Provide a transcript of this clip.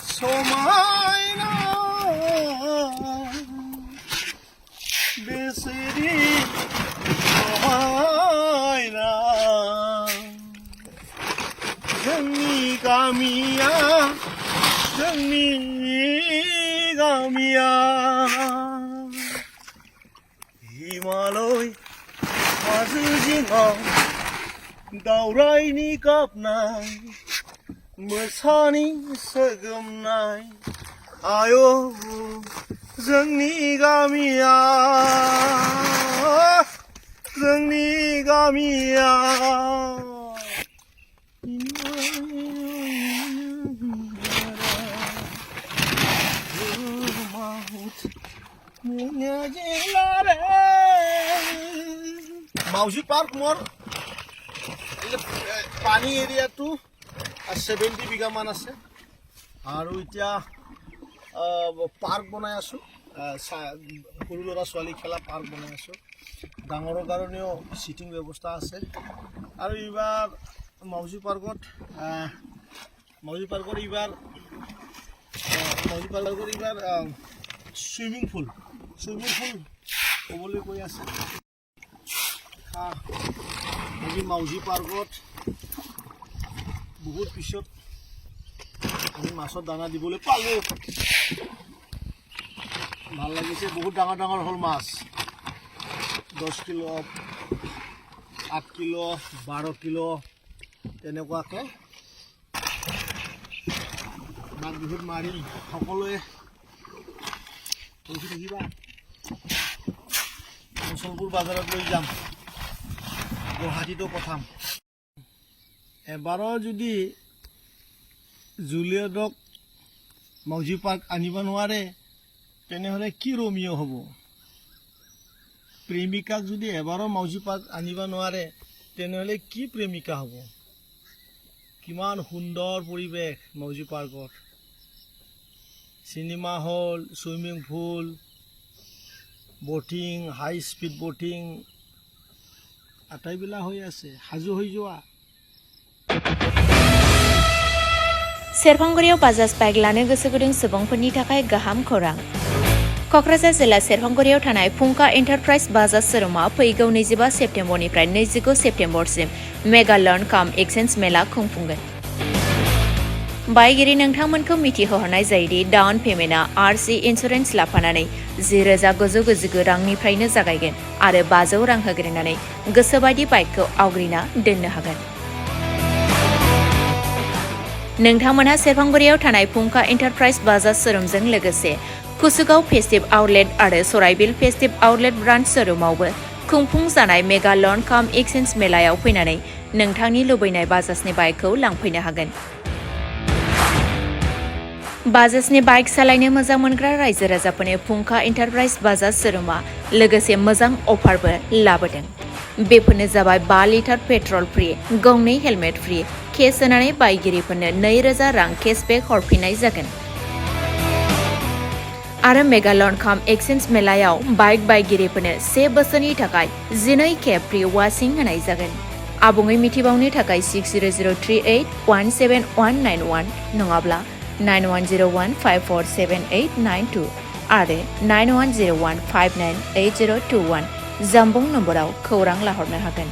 समायना बेसेरी समायना जोंनि गामिया हिमालय हाजो जिङाव दावरायनि गाबनाय मोसानि सोगोमनाय आय' जोंनि गामिया Maowji Park more পানী এৰিয়াটো 70 বিঘা মান আছে আৰু এতিয়া পাৰ্ক বনাই আছো সৰু ল'ৰা ছোৱালী খেলা পাৰ্ক বনাই আছো ডাঙৰৰ কাৰণেও সিটিং ব্যৱস্থা আছে আৰু এইবাৰ মাওজি পাৰ্কত এইবাৰ সুইমিং পুল ক'বলৈ কৈ আছে মাওজি পাৰ্কত বহুত পিছত আমি মাছৰ দানা দিবলৈ পালো ভাল লাগিছে বহুত ডাঙৰ হল মাছ 10 কিলো 8 কিলো 12 কিলো তেনেকুৱাকে মাছ বহুত মাৰি সকলোৱে পইচা থাকিবা মুছলপুৰ বাজাৰত লৈ যাম গুৱাহাটীতো পঠাম এবাৰো যদি জুলিয়টক মাওজি পাৰ্ক আনিব নোৱাৰে তেনেহ'লে কি ৰমিও হ'ব প্ৰেমিকাক যদি এবাৰো মাওজি পাৰ্ক আনিব নোৱাৰে তেনেহ'লে কি প্ৰেমিকা হ'ব কিমান সুন্দৰ পৰিৱেশ মাওজি পাৰ্কত cinema hall swimming pool boating high speed boating आटाइबिला होई आसे हाजो होई जोआ सेरफांगुरियाव बाजाज बाइक लानो गोसो गुदुं सुबुंफोरनि थाखाय गाहाम खौरां क'क्राझार जिल्ला सेरफांगुरियाव थानाय फुंका एन्टारप्राइज बाजाज शोरूमा फैगौ 25 सेप्तेम्बरनिफ्राय 29 सेप्तेम्बरसिम मेगा लर्न काम एक्सचेन्ज मेला खुंफुंगोन बायगिरि नोंथांमोनखौ मिथिहोहरनाय जायोदि डाउन पेमेन्टआ आरसि इन्सुरेन्स लाफानानै 10,999 रांनिफ्रायनो जागायगोन आरो 500 रां होग्रोनानै गोसोबायदि बाइकखौ आवग्रिना दोननो हागोन नोंथांमोनहा सेरफांगुरियाव थानाय फुंका एन्टारप्राइज बाजाज शोरूमजों लोगोसे कुसुगाव फेस्टिभ आउटलेट आरो सराइबिल फेस्टिभ आउटलेट ब्रान्च शोरूमावबो खुंफुंजानाय मेगा लर्न काम एक्सचेन्ज मेलायाव फैनानै नोंथांनि लुबैनाय बाजाजनि बाइकखौ लांफैनो हागोन बाजाजनि बाइक सालायनो मोजां मोनग्रा रायजो राजाफोरनि फुंका एन्टारप्राइज बाजाज शोरूमा लोगोसे मोजां अफारबो लाबोदों बेफोरनो जाबाय 5 लिटार पेट्रल फ्रि गंनै हेलमेट फ्रि केस होनानै बायगिरिफोरनो 2,000 रां केशबेक हरफिननाय जागोन आरो मेगा लर्न काम एक्सचेन्ज मेलायाव बाइक बायगिरिफोरनो 1 बोसोरनि थाखाय 12 खेब फ्रि वाशिं होनाय जागोन आबुङै मिथिबावनो थाखाय 6003817191 नङाब्ला 9101547892 आरो 9101598021 जानबुं नम्बराव खौरां लाहरनो हागोन।